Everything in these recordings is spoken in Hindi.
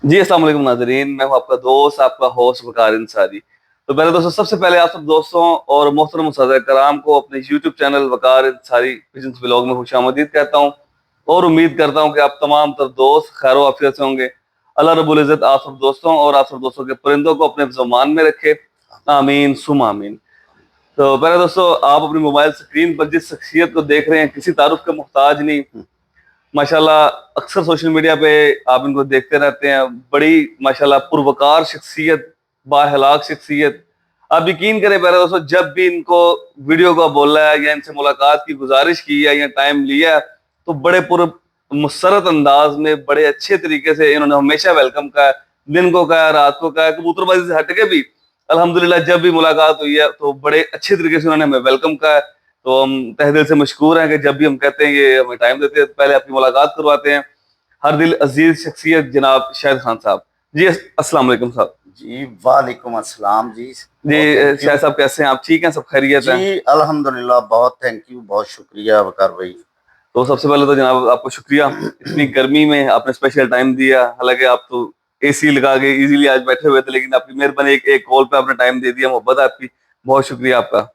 जी अस्सलाम वालेकुम नाज़रीन, मैं हूं आपका दोस्त, आपका होस्ट वकार अंसारी। तो पहले दोस्तों, सबसे पहले आप सब दोस्तों और मोहतरम मुसादा कराम को अपने यूट्यूब चैनल वकार अंसारी पिजन्स व्लॉग में खुशामदीद कहता हूं और उम्मीद करता हूं कि आप तमाम तर दोस्त खैर आफियत से होंगे। अल्लाह रब्बुल इज़्ज़त आप सब दोस्तों और आप सब दोस्तों के परिंदों को अपने ज़मान में रखे, आमीन सुम आमीन। तो पहले दोस्तों, आप अपनी मोबाइल स्क्रीन पर जिस शख्सियत को देख रहे हैं, किसी तारुफ के मोहताज नहीं, माशाल्लाह। अक्सर सोशल मीडिया पे आप इनको देखते रहते हैं, बड़ी माशाल्लाह पुरवकार शख्सियत, बाहलाक शख्सियत। आप यकीन करें पहले दोस्तों, जब भी इनको वीडियो का बोला है या इनसे मुलाकात की गुजारिश की है या टाइम लिया है, तो बड़े पुर मुसरत अंदाज में बड़े अच्छे तरीके से इन्होंने हमेशा वेलकम कहा है। दिन को कहा, रात को कहा, कबूतरबाजी से हट के भी अल्हम्दुलिल्लाह जब भी मुलाकात हुई है तो बड़े अच्छे तरीके से उन्होंने हमें वेलकम कहा है। तो हम तहे दिल से मशकूर हैं कि जब भी हम कहते हैं, ये हमें टाइम देते हैं, पहले अपनी मुलाकात करवाते हैं। हर दिल अजीज शख्सियत जनाब शाहिद खान साहब। जी अस्सलाम वालेकुम साहब। जी वालेकुम अस्सलाम जी। जी शाहिद साहब, कैसे हैं आप? ठीक हैं? सब खैरियत है? जी अल्हम्दुलिल्लाह, बहुत थैंक यू, बहुत शुक्रिया वकार भाई। तो सबसे पहले तो जनाब आपको शुक्रिया, इतनी गर्मी में आपने स्पेशल टाइम दिया। हालांकि आप तो एसी लगा के इजीली आज बैठे हुए थे, लेकिन आपकी मेहरबानी, एक कॉल पे आपने टाइम दे दिया, मोहब्बत आपकी, बहुत शुक्रिया आपका।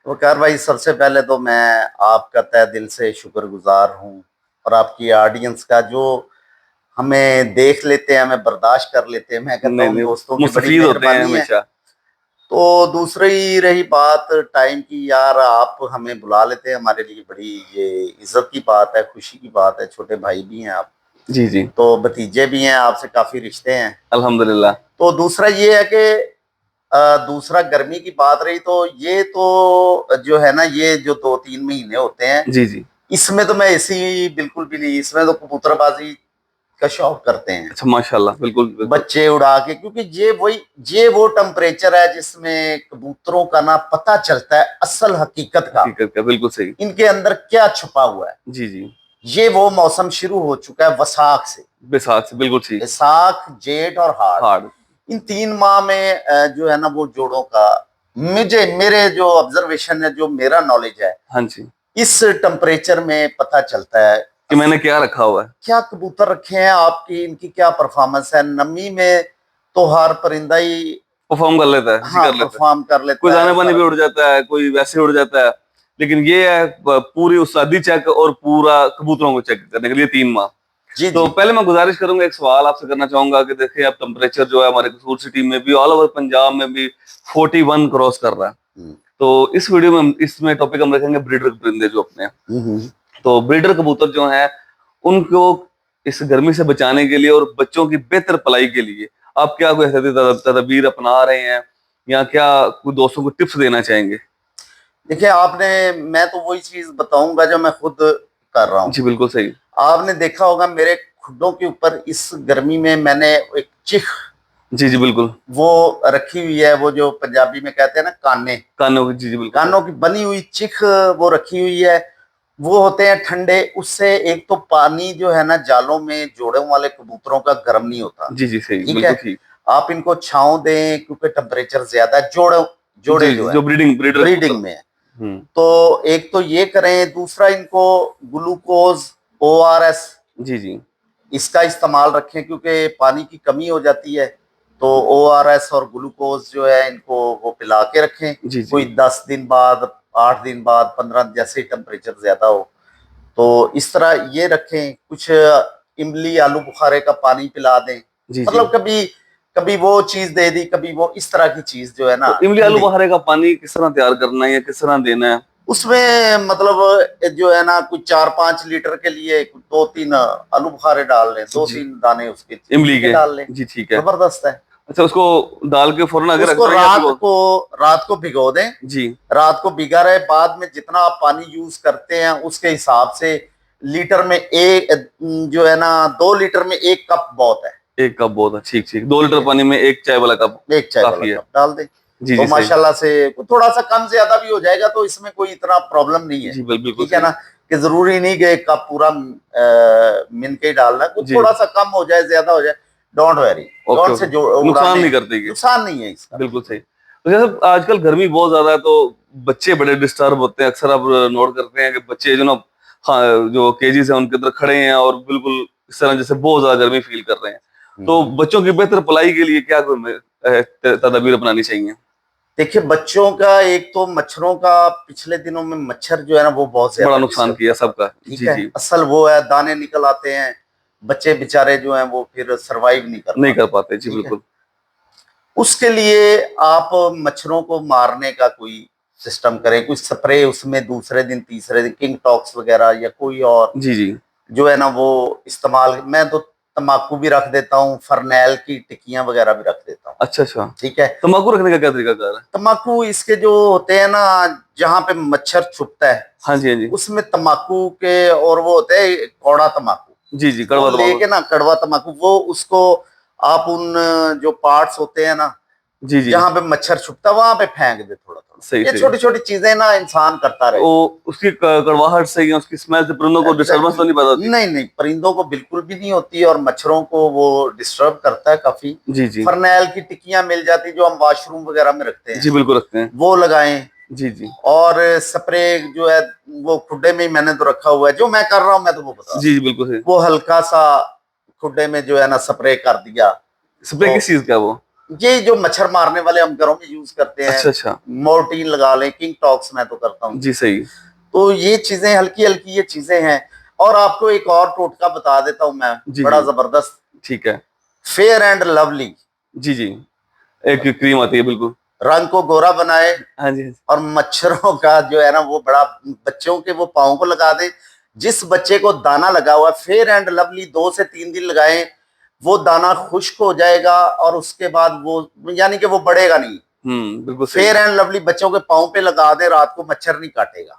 वकार भाई, सबसे पहले तो मैं आपका तहे दिल से शुक्रगुजार हूँ और आपकी ऑडियंस का, जो हमें देख लेते हैं, हमें बर्दाश्त कर लेते हैं। मैं कहता नहीं हूँ नहीं, दोस्तों की बड़ी मुस्तफीद होते हैं मेहरबानी है। हमेशा। तो दूसरी रही बात टाइम की, यार आप हमें बुला लेते हैं, हमारे लिए बड़ी ये इज्जत की बात है, खुशी की बात है। छोटे भाई भी हैं आप, जी जी, तो भतीजे भी हैं, आपसे काफी रिश्ते हैं। अल्हम्दुलिल्लाह। तो दूसरा ये है कि दूसरा गर्मी की बात रही, तो ये तो जो है ना, ये जो 2-3 महीने होते हैं, जी जी, इसमें तो मैं ऐसी बिल्कुल भी नहीं, इसमें तो कबूतरबाजी का शौक करते हैं अच्छा माशाल्लाह, बिल्कुल बिल्कुल। बच्चे उड़ा के, क्योंकि ये वो टेम्परेचर है जिसमें कबूतरों का ना पता चलता है असल हकीकत का, हकीकत का बिल्कुल सही। इनके अंदर क्या छुपा हुआ है। जी जी, ये वो मौसम शुरू हो चुका है वसाख से। बैसाख से बिल्कुल ठीक। वैसाख, जेठ और हाड़, हार्ड। इन 3 माह में जो है ना, वो जोड़ों का, मेरे जो ऑब्जर्वेशन है, जो मेरा नॉलेज है, हाँ जी, इस टेम्परेचर में पता चलता है कि मैंने क्या रखा हुआ है। क्या कबूतर रखे हैं आपकी, इनकी क्या परफॉर्मेंस है। नमी में तो हर परिंदा ही परफॉर्म कर लेता है, जी हाँ कर लेता है। परफॉर्म कर कोई लेता है दाने पानी सारा भी उड़ कुछ। जाता है, कोई वैसे उड़ जाता है, लेकिन ये है पूरी उस्तादी चेक और पूरा कबूतरों को चेक करने के लिए 3 माह। जी तो जी। पहले मैं गुजारिश करूंगा, एक सवाल आपसे करना चाहूंगा कि देखिए अब टेम्परेचर जो है हमारे कसूर सिटी में भी, ऑल ओवर पंजाब में भी 41 क्रॉस कर रहा है। हम्म, तो इस वीडियो में इसमें टॉपिक हम रखेंगे ब्रीडर परिंदे जो अपने हैं। हम्म। तो ब्रीडर कबूतर जो हैं, उनको इस गर्मी से बचाने के लिए और बच्चों की बेहतर पलाई के लिए आप क्या कोई ऐसी तदबीर अपना रहे हैं, या क्या कोई दोस्तों को टिप्स देना चाहेंगे? देखिए मैं तो वही चीज बताऊंगा जो मैं खुद कर रहा हूँ। जी बिल्कुल सही। आपने देखा होगा मेरे खुडों के ऊपर इस गर्मी में मैंने एक चिख जी जी बिल्कुल। वो रखी हुई है, वो जो पंजाबी में कहते हैं ना काने, कानों की, जी जी बिल्कुल कानों सही। की बनी हुई चिख वो रखी हुई है। वो होते हैं ठंडे, उससे एक तो पानी जो है ना, जालों में जोड़ों वाले कबूतरों का गर्म नहीं होता। जी जी सही, ठीक बिल्कुल है, ठीक। आप इनको छांव दें, क्योंकि टेम्परेचर ज्यादा है, जोड़े जी जो जी, है जो ब्रीडर कबूतर। ब्रीडिंग में है। हम्म। तो एक तो ये करें, दूसरा इनको ग्लूकोज, ORS, जी जी, इसका इस्तेमाल रखें, क्योंकि पानी की कमी हो जाती है। तो ORS और ग्लूकोज जो है, इनको वो पिला के रखें। जी जी, कोई 10 दिन बाद, 8 दिन बाद, 15, जैसे टेम्परेचर ज्यादा हो, तो इस तरह ये रखें। कुछ इमली आलू बुखारे का पानी पिला दें, जी जी। मतलब कभी कभी वो चीज दे दी, कभी वो, इस तरह की चीज जो है ना, तो इमली आलू ठंडी। बुखारे का पानी किस तरह तैयार करना है या किस तरह देना है? उसमें मतलब जो है ना, कुछ 4-5 लीटर के लिए 2-3 आलू बुखारे डाल लें, दो जी, तीन दाने उसके इमली इमली के के, डाल लें, जी ठीक है। जबरदस्त है। अच्छा, उसको दाल के फौरन आगे रख उसको दो या रात भिगो? को रात को भिगो दें। जी। रात को भिगा रहे, बाद में जितना आप पानी यूज करते हैं उसके हिसाब से, लीटर में एक, जो है ना, 2 लीटर में 1 कप बहुत है। 1 कप बहुत है, ठीक ठीक। दो ठीक लीटर है, पानी में 1 चाय वाला कप 1 चाय वाला काफी है। कप डाल दें। जी तो जी सही। माशाल्लाह से थोड़ा सा कम ज्यादा भी हो जाएगा, तो इसमें कोई इतना प्रॉब्लम नहीं है। जी बिल्कुल ठीक है सही। ना, कि जरूरी नहीं कि 1 कप पूरा मिन के ही डालना है, कुछ जी, थोड़ा सा कम हो जाए, ज्यादा हो जाए, डोंट वेरी। ओके कौन से ओके, जो नुकसान उड़ाने नहीं हैं, करती ये। नुकसान नहीं है इसका, बिल्कुल बिल्कुल। सही। तो जैसे आजकल गर्मी बहुत ज्यादा है, तो बच्चे बड़े डिस्टर्ब होते हैं। अक्सर आप नोट करते हैं कि बच्चे जो ना, हाँ, जो केजीज हैं उनके अंदर खड़े हैं और बिल्कुल इस तरह जैसे बहुत ज्यादा गर्मी फील कर रहे हैं। तो बच्चों की बेहतर भलाई के लिए क्या तदबीर अपनानी चाहिए? देखिए बच्चों का एक तो मच्छरों का पिछले दिनों में मच्छर जो है ना वो बहुत बड़ा ज्यादा नुकसान डिस्टर्ब किया करता सबका। है। ठीक जी है, जी। असल वो है, दाने निकल आते हैं, बच्चे बेचारे जो हैं वो फिर सरवाइव नहीं कर नहीं कर पाते। पाते जी ठीक है, बिल्कुल। उसके लिए आप मच्छरों को मारने का कोई सिस्टम करें, कुछ स्प्रे उसमें दूसरे दिन तीसरे दिन किंग टॉक्स वगैरह या कोई और जी जी। जो है ना वो इस्तेमाल। मैं तो तम्बाकू भी रख देता हूँ, फरनैल की टिक्कियां वगैरह भी रख देता हूँ। अच्छा अच्छा। ठीक है, तम्बाकू रखने का क्या तरीका कार है? तम्बाकू इसके जो होते हैं ना, जहाँ पे मच्छर छुपता है हाँ जी हाँ जी। उसमें तम्बाकू के, और वो होते हैं कौड़ा तम्बाकू, जी जी, वो कड़वा तम्बाकू। लेके ना, कड़वा तम्बाकू, वो उसको आप उन जो पार्ट्स होते हैं ना जी जी। जहां पे मच्छर छुपता है वहां पे फेंक दे थोड़ा थोड़ा। सही ये सही। छोटी छोटी चीजें ना इंसान करता रहे। वो उसकी कड़वाहट से या उसकी स्मेल से परिंदों को डिस्टर्बेंस तो एग्जैक्टली, नहीं पैदा होती? नहीं नहीं, परिंदों को बिल्कुल भी नहीं होती और मच्छरों को वो डिस्टर्ब करता है काफी। जी जी। फरनैल की टिक्कियां मिल जाती जो हम वॉशरूम वगैरह में रखते हैं, जी बिल्कुल रखते हैं। वो लगाएं। जी जी। और स्प्रे जो है वो खुड्डे में ही मैंने तो रखा हुआ है, जो मैं कर रहा हूँ मैं तो वो बता रहा जी हूँ। जी बिल्कुल सही। वो हल्का सा खुड्डे में जो है ना स्प्रे कर दिया। स्प्रे तो किस चीज का है वो? ये जो मच्छर मारने वाले हम घरों में यूज करते हैं, अच्छा अच्छा। मोर्टीन लगा लें, किंग टॉक्स मैं तो करता हूँ। जी सही। तो ये चीजें हल्की हल्की ये चीजें हैं। और आपको एक और टोटका बता देता हूँ मैं, जी बड़ा जी। जबरदस्त। ठीक है। फेयर एंड लवली जी जी। एक क्रीम आती है बिल्कुल। रंग को गोरा बनाए हाँ जी हाँ जी। और मच्छरों का जो है ना वो बड़ा, बच्चों के वो पाँव को लगा दे। जिस बच्चे को दाना लगा हुआ है, फेयर एंड लवली 2 से 3 दिन लगाएं, वो दाना खुश्क हो जाएगा और उसके बाद वो, यानी कि वो बढ़ेगा नहीं। बिल्कुल सही। फेयर एंड लवली बच्चों के पाँव पे लगा दे, रात को मच्छर नहीं काटेगा।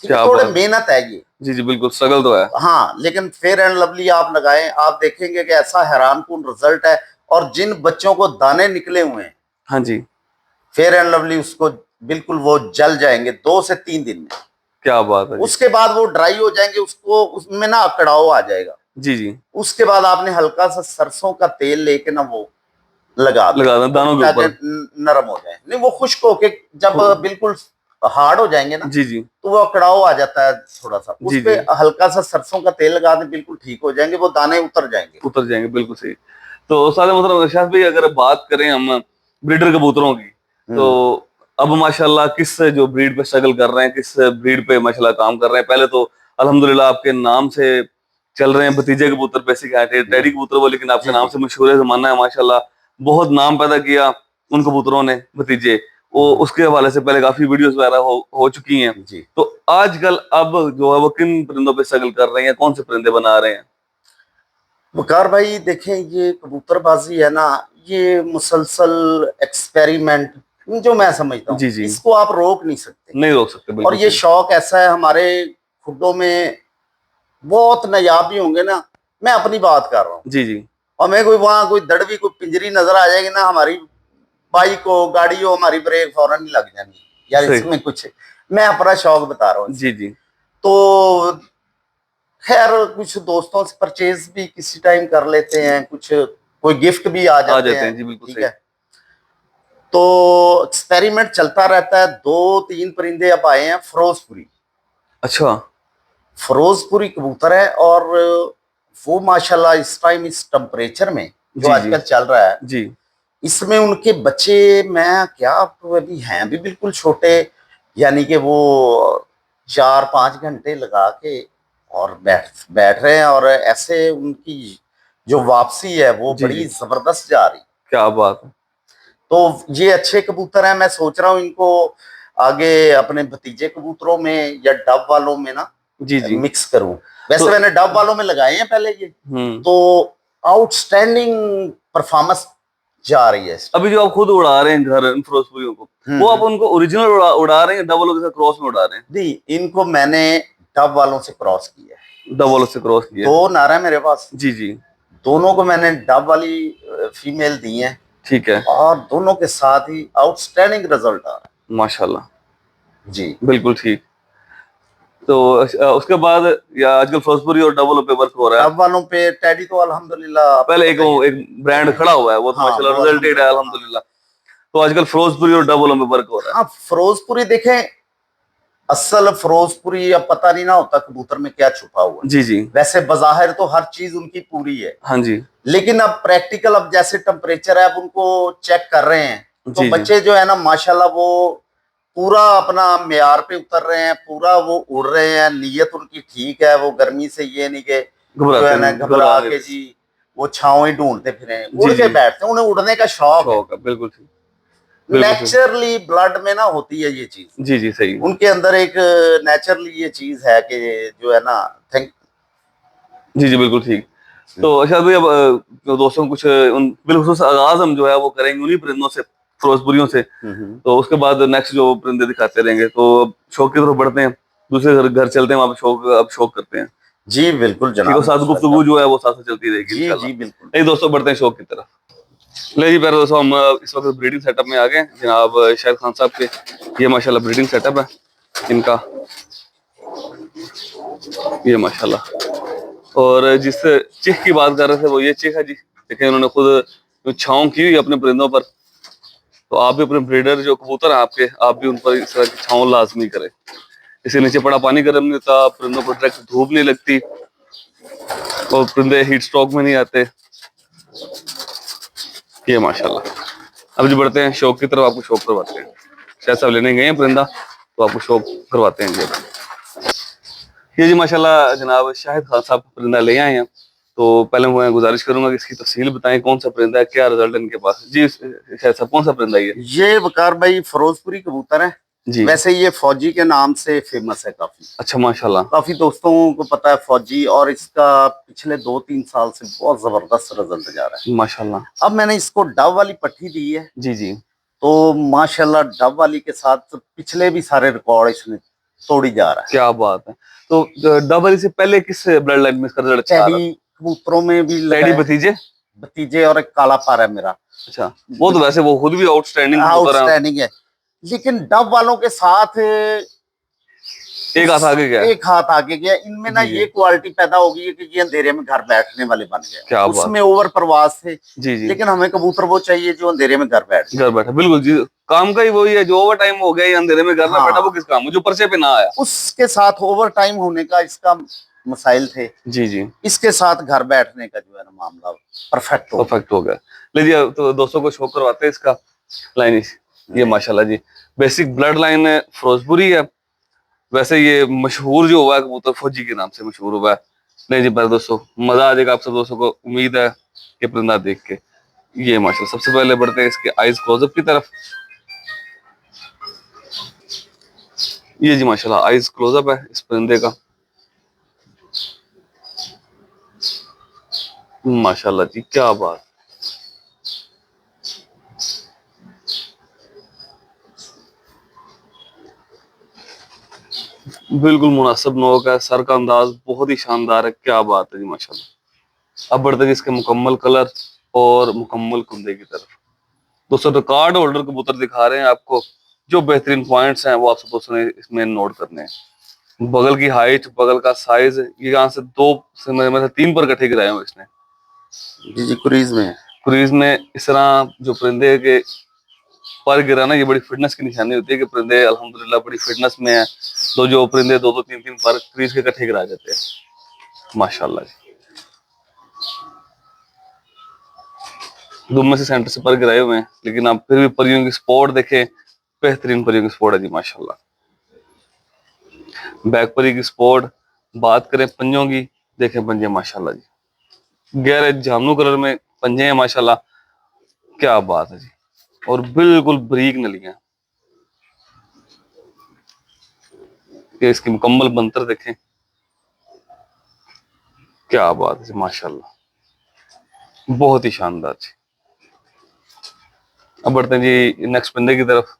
ठीक है, क्या थोड़े बात। मेहनत है ये। जी जी बिल्कुल, स्ट्रगल तो है। हाँ, लेकिन फेयर एंड लवली आप लगाएं, आप देखेंगे कि ऐसा हैरानकुन रिजल्ट है। और जिन बच्चों को दाने निकले हुए हैं, हाँ जी। फेयर एंड लवली उसको बिल्कुल वो जल जाएंगे 2 से 3 दिन में। क्या बात है जी। उसके बाद वो ड्राई हो जाएंगे, उसको उसमें ना अकड़ाव आ जाएगा। जी जी। उसके बाद आपने हल्का सा सरसों का तेल लेके ना वो लगा दें, लगा दें वो दानों के ताकि ऊपर। नरम हो जाए। नहीं, वो खुश्क होके जब बिल्कुल हार्ड हो जाएंगे ना, जी जी। तो वो अकड़ाव आ जाता है थोड़ा सा, उस जी पे जी। हल्का सा सरसों का तेल लगा दें, बिल्कुल ठीक हो जाएंगे, वो दाने उतर जाएंगे। उतर जाएंगे बिल्कुल सही। तो सारे मतलब इरशाद भाई, अगर बात करें हम ब्रीडर कबूतरों की, तो अब माशाल्लाह किस जो ब्रीड पे स्ट्रगल कर रहे हैं, किस ब्रीड पे माशाल्लाह काम कर रहे हैं? पहले तो अल्हम्दुलिल्लाह आपके नाम से चल रहे हैं, भतीजे कबूतर बेसिक है, जी टैडी कबूतर वो, लेकिन आपके जी नाम जी। से मशहूर है जमाना है माशाल्लाह। बहुत नाम पैदा किया उन कबूतरों ने, भतीजे वो, उसके हवाले से पहले काफी वीडियोस वगैरह हो चुकी हैं। जी, तो आजकल अब जो है वो किन परिंदों पे स्ट्रगल कर रहे हैं, कौन से परिंदे बना रहे हैं? वकार भाई देखें, ये कबूतरबाजी है ना, ये मुसलसल एक्सपेरिमेंट जो मैं समझता हूँ, जी जी। इसको आप रोक नहीं सकते। नहीं रोक सकते, और बिल्कुल ये सही। शौक ऐसा है हमारे खुडों में, बहुत नायाब भी होंगे ना, मैं अपनी बात कर रहा हूँ। जी जी। और मैं कोई वहां कोई दड़वी कोई पिंजरी नजर आ जाएगी ना, हमारी बाइक हो गाड़ी हो, हमारी ब्रेक फौरन नहीं लग जानी यार, सही। इसमें कुछ, मैं अपना शौक बता रहा हूँ जी इसमें। जी। तो खैर कुछ दोस्तों से परचेज भी किसी टाइम कर लेते हैं, कुछ कोई गिफ्ट भी आ आ जाते जाते हैं। हैं जी, बिल्कुल ठीक सही। है, तो एक्सपेरिमेंट चलता रहता है। 2 3 परिंदे अब आए हैं, फिरोजपुरी। अच्छा। फिरोजपुरी कबूतर है, और वो माशाल्लाह इस टाइम इस टेम्परेचर में जो जी जी। आजकल चल रहा है, जी। इसमें उनके बच्चे, मैं क्या, आपको अभी हैं भी बिल्कुल छोटे, यानी कि वो 4 5 घंटे लगा के और बैठ बैठ रहे हैं, और ऐसे उनकी जो वापसी है वो जी बड़ी जी। जबरदस्त जा रही। क्या बात है। तो ये अच्छे कबूतर हैं, मैं सोच रहा हूँ इनको आगे अपने भतीजे कबूतरों में या डब वालों में ना जी जी। मिक्स करूं। वैसे तो मैंने डब वालों में लगाए हैं पहले ये, हम्म तो आउटस्टैंडिंग परफॉर्मेंस जा रही है इस टाइम। अभी जो आप खुद उड़ा रहे हैं घर इन फिरोजपुरियों को, वो आप हम्म। उनको ओरिजिनल उड़ा रहे हैं, डबल के साथ क्रॉस में उड़ा रहे हैं? नहीं, इनको मैंने डब वालों से क्रॉस किया है। डबल से क्रॉस किया है। 2 नारा है मेरे पास, जी जी। दोनों को मैंने डब वाली फीमेल दी है, ठीक है। और दोनों के साथ ही आउटस्टैंडिंग रिजल्ट आ रहा माशाल्लाह। है जी। बिल्कुल ठीक। तो उसके बाद या आजकल फिरोजपुरी और डबल पे वर्क हो रहा है? डब वालों पे टेडी तो अल्हम्दुलिल्लाह आपको पहले एक पता ही है। एक ब्रांड खड़ा हुआ है, वो तो हाँ, माशाल्लाह वो रिजल्टेड है अल्हम्दुलिल्लाह, हाँ। अल्हम्दुलिल्लाह। तो आजकल फिरोजपुरी और डबल में वर्क हो रहा है। हाँ, फिरोजपुरी देखें, असल फिरोजपुरी अब पता नहीं ना होता कबूतर में क्या छुपा हुआ है। जी जी। वैसे बजाहिर तो हर चीज उनकी पूरी है, हाँ जी। लेकिन अब प्रैक्टिकल, अब जैसे टेम्परेचर है, अब उनको चेक कर रहे हैं, तो जी जी। बच्चे जो है ना माशाल्लाह वो पूरा अपना मेयार पे उतर रहे हैं, पूरा वो उड़ रहे हैं, नीयत उनकी ठीक है, वो गर्मी से ये नहीं के जो घबराते है ना नहीं, घबरा घबरा नहीं के रहे। जी वो छाव ही ढूंढते फिरे, उड़ जी के जी। बैठते हैं, उन्हें उड़ने का शौक है। शौक है, बिल्कुल ठीक। बिल्कुल सही। नेचुरली ब्लड में ना होती है ये चीज, जी जी, सही। उनके अंदर एक नेचुरली ये चीज है कि जो है ना थिंक। जी जी, बिल्कुल ठीक। तो शायद भाई अब तो दोस्तों को कुछ उन बिलखुसूस आगाज हम जो है वो करेंगे उन्हीं परिंदों से, फिरोजपुरियों से। तो उसके बाद नेक्स्ट जो परिंदे दिखाते रहेंगे, तो अब शौक की तरफ बढ़ते हैं, दूसरे घर घर चलते हैं, वहां पे शौक अब शौक करते हैं। जी बिल्कुल ठीक है, जनाब, साथ माशाल्लाह। गुफ्तगू जो है वो साथ साथ चलती रहेगी जी इंशाल्लाह। जी बिल्कुल। नहीं दोस्तों, बढ़ते हैं शौक की तरफ। ले जी प्यारे दोस्तों, हम इस वक्त ब्रीडिंग सेटअप में आ गए हैं जनाब शाहिद खान साहब के। ये माशाल्लाह ब्रीडिंग सेटअप है इनका, ये माशाल्लाह। और जिस चीख की बात कर रहे थे वो ये चीख है जी। देखें उन्होंने खुद छांव की हुई है अपने परिंदों पर। तो आप भी अपने ब्रीडर जो कबूतर हैं आपके, आप भी उन पर इस तरह की छांव लाजमी करें। इससे नीचे पड़ा पानी गर्म नहीं होता, परिंदों पर डायरेक्ट धूप नहीं लगती, और परिंदे हीट स्ट्रोक में नहीं आते। ये माशाल्लाह। अब जो बढ़ते हैं शौक की तरफ, आपको शौक करवाते हैं। शायद साहब लेने गए हैं परिंदा, तो आपको शौक करवाते हैं जी। ये जी माशाल्लाह जनाब शाहिद खान साहब परिंदा ले आए हैं। तो पहले मैं गुजारिश करूंगा कि इसकी तफसील बताएं, कौन सा परिंदा है, क्या रिजल्ट है इनके पास जी। शायद साहब, कौन सा परिंदा है ये? ये वकार भाई फिरोजपुरी कबूतर है। जी। वैसे ये फौजी के नाम से फेमस है काफी। अच्छा, माशाल्लाह। काफी दोस्तों को पता है फौजी, और इसका पिछले 2-3 साल से बहुत जबरदस्त रिजल्ट जा रहा है। माशाल्लाह। अब मैंने इसको डब वाली पट्टी दी है, जी जी। तो माशाल्लाह डब वाली के साथ पिछले भी सारे रिकॉर्ड इसने तोड़ी जा रहा है। क्या बात है। तो डबल से पहले किस ब्लड लाइन में इसका रिजल्ट अच्छा आ रहा टैडी कबूतरों में भी था? लगा टैडी है, भतीजे। भतीजे, और एक काला पारा है मेरा। अच्छा। वो तो वैसे वो खुद भी आउटस्टैंडिंग कबूतर है। आउटस्टैंडिंग है, लेकिन डब वालों के साथ एक हाथ आगे गया है। एक हाथ आगे गया। इनमें ना जी जी। ये क्वालिटी पैदा हो गई है कि ये अंधेरे में घर बैठने वाले बन गए। क्या बात। उसमें ओवर प्रवास थे, जी जी। लेकिन हमें कबूतर वो चाहिए जो अंधेरे में घर बैठ जाए। घर बैठा, बिल्कुल जी। काम का ही वही है, जो ओवर टाइम हो गया, ये अंधेरे में घर में बैठा, वो हाँ, किस काम, जो पर्चे पे ना आया। उसके साथ ओवर टाइम होने का इसका मसाइल थे, जी जी। इसके साथ घर बैठने का जो है ना मामला परफेक्ट हो गया। परफेक्ट हो गया। लीजिए, अब तो दोस्तों को शो करवाते हैं इसका लाइन। ये माशाल्लाह जी, बेसिक ब्लड लाइन फिरोजपुरी है। वैसे ये मशहूर जो हुआ है कबूतर फौजी के नाम से मशहूर हुआ है। नहीं जी प्यारे दोस्तों, मजा आ जाएगा आप सब दोस्तों को, उम्मीद है कि परिंदा देख के। ये माशाल्लाह, सबसे पहले बढ़ते हैं इसके आइज क्लोजअप की तरफ। ये जी माशाल्लाह आइज क्लोजअप है इस परिंदे का। माशाल्लाह जी, क्या बात। बिल्कुल मुनासिब नोक है, सर का अंदाज बहुत ही शानदार है। क्या बात है जी माशाल्लाह। अब बढ़ते हैं इसके मुकम्मल कलर और मुकम्मल कुंदे की तरफ। दोस्तों रिकॉर्ड होल्डर कबूतर दिखा रहे हैं आपको। जो बेहतरीन पॉइंट्स हैं वो आप सब दोस्तों ने इसमें नोट करने हैं। बगल की हाइट, बगल का साइज, ये यहाँ से दो से मेरे 3 पर इकट्ठे गिराए हुए इसने जी जी, क्रीज में है। क्रीज में। इस तरह जो परिंदे के पर गिराना, ये बड़ी फिटनेस की निशानी होती है कि परिंदे अल्हम्दुलिल्लाह बड़ी फिटनेस में है। तो जो परिंदे 2-2, 3-3 पर क्रीज के इकट्ठे गिरा जाते हैं माशाल्लाह जी। दुम में से सेंटर से पर गिराए हुए हैं, लेकिन आप फिर भी परियों की स्पॉट देखें, बेहतरीन परियों की स्पॉट है जी माशाल्लाह। बैक परी की स्पॉट। बात करें पंजों की, देखें पंजे माशाल्लाह जी, गहरे जामनू कलर में पंजे हैं माशाल्लाह। क्या बात है जी। और बिल्कुल बरीक नलियां। ये इसकी मुकम्मल बनतर देखें। क्या बात है जी माशाल्लाह, बहुत ही शानदार जी। अब बढ़ते हैं जी नेक्स्ट पंजे की तरफ।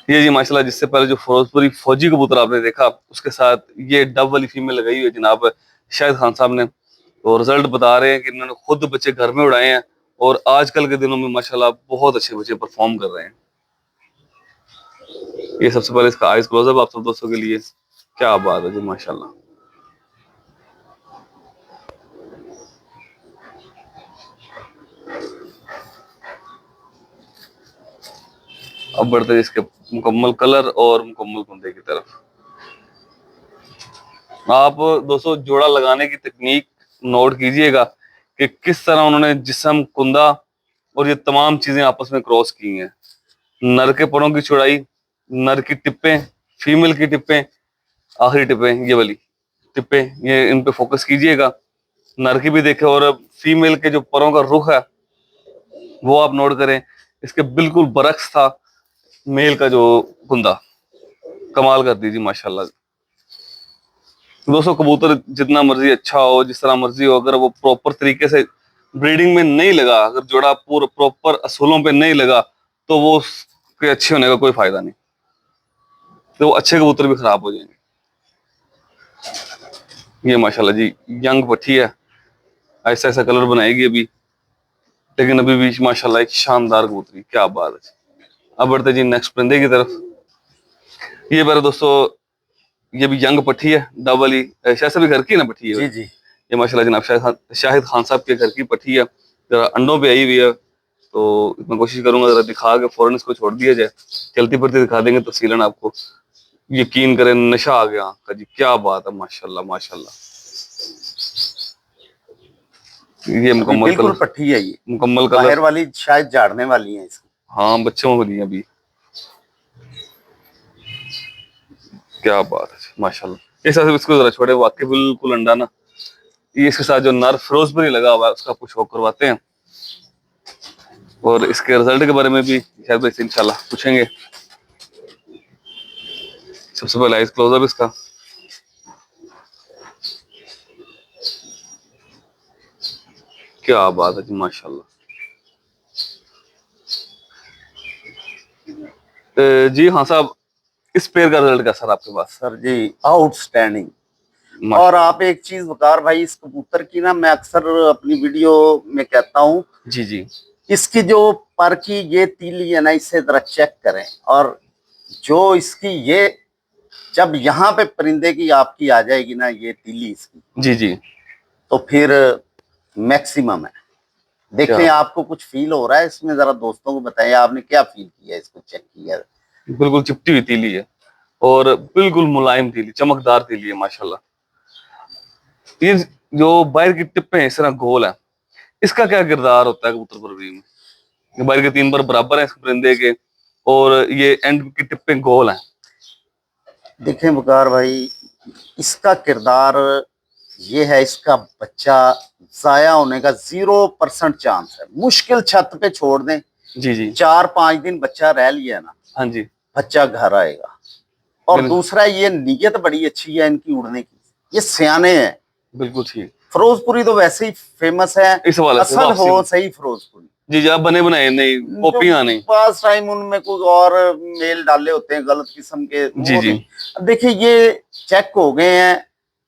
ये जी माशाल्लाह, जिससे पहले जो फिरोजपुरी फौजी कबूतर आपने देखा, उसके साथ ये डब वाली फीमेल लगाई हुई है जनाब शाहिद खान साहब ने। तो रिजल्ट बता रहे हैं कि इन्होंने खुद बच्चे घर में उड़ाए हैं, और आजकल के दिनों में माशाल्लाह बहुत अच्छे बच्चे परफॉर्म कर रहे हैं। ये सबसे पहले इसका आइज क्लोजअप आप सब दोस्तों के लिए। क्या बात है जी माशाल्लाह। अब बढ़ते हैं इसके मुकम्मल कलर और मुकम्मल कुंदे की तरफ। आप दोस्तों जोड़ा लगाने की तकनीक नोट कीजिएगा कि किस तरह उन्होंने जिस्म, कुंदा और ये तमाम चीजें आपस में क्रॉस की हैं। नर के परों की चौड़ाई, नर की टिप्पें, फीमेल की टिप्पें, आखिरी टिप्पें, ये वाली टिप्पें, ये इन पे फोकस कीजिएगा। नर की भी देखें और फीमेल के जो परों का रुख है वो आप नोट करें। इसके बिल्कुल बरक्स था मेल का जो कुंदा। कमाल कर दीजिए माशाल्लाह। दोस्तों कबूतर जितना मर्जी अच्छा हो, जिस तरह मर्जी हो, अगर वो प्रॉपर तरीके से ब्रीडिंग में नहीं लगा, अगर जोड़ा पूरा प्रॉपर असूलों पे नहीं लगा, तो वो उसके अच्छे होने का कोई फायदा नहीं, तो वो अच्छे कबूतर भी खराब हो जाएंगे। ये माशाल्लाह जी यंग पट्टी है, ऐसा ऐसा कलर बनाएगी अभी, लेकिन अभी भी माशाल्लाह एक शानदार कबूतरी, क्या बात है। अब बढ़ते जी नेक्स्ट परिंदे की तरफ। ये मेरे दोस्तों ये भी यंग पट्टी है, डबल ही शायद से भी घर की ना पट्टी है। जी जी। ये माशाल्लाह जनाब शाहिद खान साहब के घर की पट्टी है, जरा अंडों पे आई हुई है, तो मैं कोशिश करूंगा जरा दिखा के फौरन इसको छोड़ दिया जाए। चलती फिरती दिखा देंगे तफसीलन आपको, यकीन करें नशा आ गया आंख का जी, क्या बात है माशाल्लाह माशाल्लाह। ये अभी मुकम्मल बिल्कुल कलर, पट्टी है ये, मुकम्मल बाहर कलर, वाली शायद झाड़ने वाली है इसकी। हाँ बच्चों को लिए अभी, क्या बात है माशाल्लाह। इस हिसाब से इसको जरा छोड़े, वाकई बिल्कुल अंडा ना। ये इसके साथ जो नर फिरोजपुरी लगा हुआ है उसका कुछ शौक करवाते हैं, और इसके रिजल्ट के बारे में भी शायद भाई से इंशाल्लाह पूछेंगे। सबसे पहले आइज क्लोजअप इसका, क्या बात है जी माशाल्लाह। जी हाँ साहब, इस पेयर का रिजल्ट कैसा रहा आपके पास? सर जी आउटस्टैंडिंग। और माशाल्लाह। आप एक चीज वकार भाई, इस कबूतर की ना मैं अक्सर अपनी वीडियो में कहता हूँ, जी जी इसकी जो पर की ये तीली है ना, इसे जरा चेक करें। और जो इसकी ये जब यहाँ पे परिंदे की आपकी आ जाएगी ना ये तीली इसकी, जी जी, तो फिर मैक्सिमम है। क्या देखें आपको कुछ फील हो रहा है इसमें, जरा दोस्तों को बताइए आपने क्या फील किया, इसको चेक किया। बिल्कुल चिपटी हुई तीली है और बिल्कुल मुलायम तीली, चमकदार तीली है माशाल्लाह। ये जो बाहर की टिप्पे हैं इस तरह गोल है, इसका क्या किरदार होता है कबूतर परवरी में? बाहर के 3 बार बराबर है इस परिंदे के, और ये एंड की टिप्पे गोल हैं। देखें बुकार भाई, इसका किरदार ये है, इसका बच्चा जाया होने का 0% चांस है। मुश्किल छत पे छोड़ दें, जी जी, 4-5 दिन बच्चा रह लिया ना, हाँ जी, बच्चा घर आएगा। और दूसरा ये नीयत बड़ी अच्छी है इनकी उड़ने की, ये सियाने हैं। बिल्कुल ठीक। फिरोजपुरी तो वैसे ही फेमस है, इस हवाले से असल वापसी हो में सही फिरोजपुरी। जी जी, आप बने बनाए नहीं, कॉपियां नहीं। पास टाइम उनमें कोई और मेल डाले होते हैं गलत किस्म के, जी जी, अब देखिए ये चेक हो गए हैं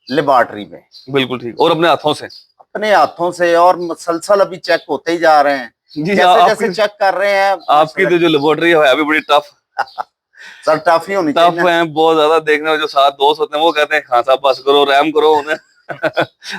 लेबोरेटरी में बिल्कुल ठीक, और अपने हाथों से। अपने हाथों से, और मुसलसल अभी चेक होते ही जा रहे हैं। जी जी, जैसे जैसे चेक कर रहे हैं आपकी तो जो लेबोरेटरी है अभी बड़ी टफ, सर टफ ही होनी टफ चाहिए। है बहुत ज्यादा। देखने में जो 7 दोस्त होते हैं वो कहते हैं खान साहब बस करो, रैम करो उन्हें।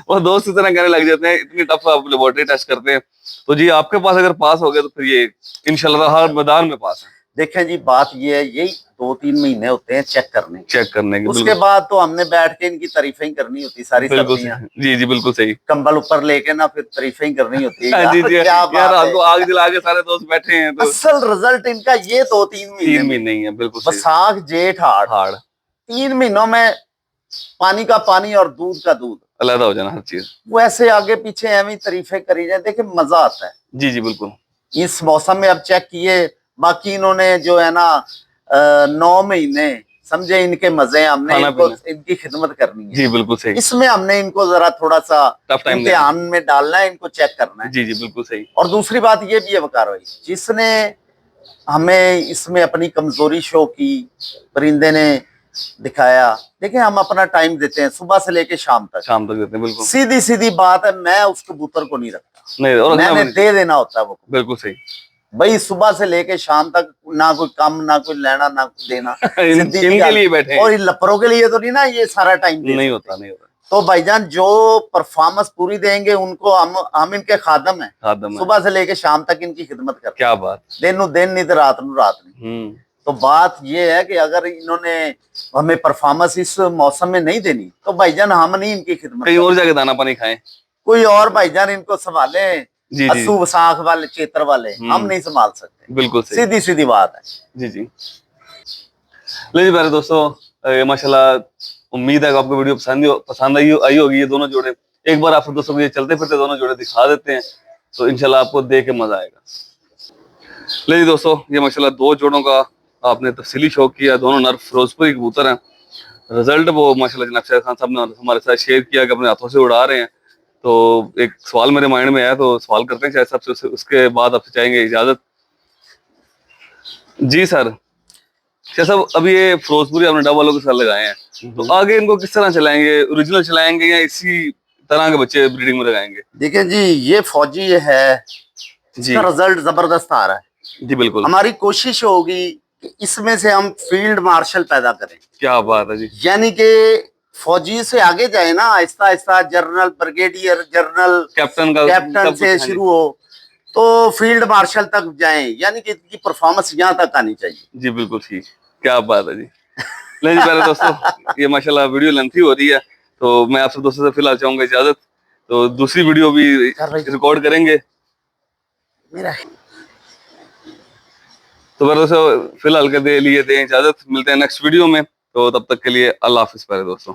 वो दोस्त इतना कहने लग जाते हैं, इतनी टफ आप लेबोरेटरी टेस्ट करते हैं। तो जी आपके पास अगर पास हो गया तो फिर ये इंशाल्लाह हर मैदान में पास है। देखें जी बात ये है, यही 2-3 महीने होते हैं चेक करने की, उसके बाद तो हमने बैठ के इनकी तारीफें ही करनी होती सारी सर्दियां। जी जी बिल्कुल सही, कंबल ऊपर लेके ना फिर तारीफें ही करनी होती है। हाँ, जी जी, क्या यार बात आपको है। आग जला के सारे दोस्त बैठे हैं तो असल रिजल्ट इनका ये 2-3 महीने 3 महीने ही है, बिल्कुल सही। बैसाख जेठ हाड़ 3 महीनों में पानी का पानी और दूध का दूध अलग हो जाना हर चीज। वैसे आगे पीछे एवं तारीफें करी जाए, देखिए मजा आता है। जी जी बिल्कुल, इस मौसम में अब चेक किए, बाकी इन्होंने जो है ना 9 महीने समझे इनके मजे, हमने इनको इनकी खिदमत करनी है। जी बिल्कुल सही। इसमें हमने इनको जरा थोड़ा सा इम्तिहान में डालना है, इनको चेक करना है। जी जी बिल्कुल सही। और दूसरी बात ये भी है वकार भाई, जिसने हमें इसमें अपनी कमजोरी शो की, परिंदे ने दिखाया। देखिए हम अपना टाइम देते हैं सुबह से लेके शाम तक देते हैं, बिल्कुल सीधी सीधी बात है। मैं उस कबूतर को नहीं रखता, नहीं, और मैंने दे देना होता है वो, बिल्कुल सही भाई। सुबह से लेके शाम तक ना कोई कम ना कोई लेना ना कोई देना। इनके लिए बैठे, और इन लपरों के लिए तो नहीं ना ये सारा टाइम नहीं होता, नहीं होता। तो भाईजान जो परफॉर्मेंस पूरी देंगे उनको हम इनके खादम हैं, सुबह से लेके शाम तक इनकी खिदमत करते। क्या बात, दिन नु दिन नहीं तो रात नु रात नहीं। तो बात ये है कि अगर इन्होंने हमें परफॉर्मेंस इस मौसम में नहीं देनी तो भाईजान हम नहीं इनकी खिदमत कहीं कर और जाके दाना पानी खाएं। कोई और भाईजान इनको संभाले, जी जी अस्सू वसाख वाले क्षेत्र वाले हम नहीं संभाल सकते। बिल्कुल सही। सीधी सीधी बात है। जी जी। ले जी प्यारे दोस्तों, ये माशाल्लाह उम्मीद है कि आपको वीडियो पसंद आई होगी। ये दोनों जोड़े एक बार आप दोस्तों को ये चलते फिरते दोनों जोड़े दिखा देते हैं तो इंशाल्लाह आपको देख के मजा आएगा। ले जी दोस्तों, ये माशाल्लाह दो जोड़ों का आपने तफसीली शौक किया। दोनों नर फिरोजपुरी कबूतर हैं। रिजल्ट वो माशाल्लाह जनाब शाहिद खान साहब ने हमारे साथ शेयर किया कि अपने हाथों से उड़ा रहे हैं। तो एक सवाल मेरे माइंड में आया तो सवाल करते हैं शायद साहब से, उसके बाद आपसे चाहेंगे इजाजत। जी सर, शायद साहब अभी ये फिरोजपुरी आपने डब वालों के साथ लगाए हैं तो आगे इनको किस तरह चलाएंगे? ओरिजिनल चलाएंगे या इसी तरह के बच्चे ब्रीडिंग में लगाएंगे? देखिए जी, ये फौजी है, जी इसका रिजल्ट जबरदस्त आ रहा है। जी बिल्कुल। हमारी कोशिश होगी कि इसमें से हम फील्ड मार्शल पैदा करें। क्या बात है जी। यानी कि फौजी से आगे जाए ना, Aahista Aahista general, brigadier general, captain से शुरू हो तो फील्ड मार्शल तक जाएं, यानी कि इनकी परफॉर्मेंस यहाँ तक आनी चाहिए। जी बिल्कुल ठीक। क्या बात है जी। ले जी प्यारे दोस्तों, ये माशाल्लाह वीडियो लेंथी हो रही है तो मैं आपसे दोस्तों से फिलहाल चाहूंगा इजाजत। तो दूसरी वीडियो भी रिकॉर्ड करेंगे। मेरा तो मेरे दोस्तों फिलहाल के लिए दें इजाजत। मिलते हैं नेक्स्ट वीडियो में, तो तब तक के लिए अल्लाह हाफिज प्यारे दोस्तों।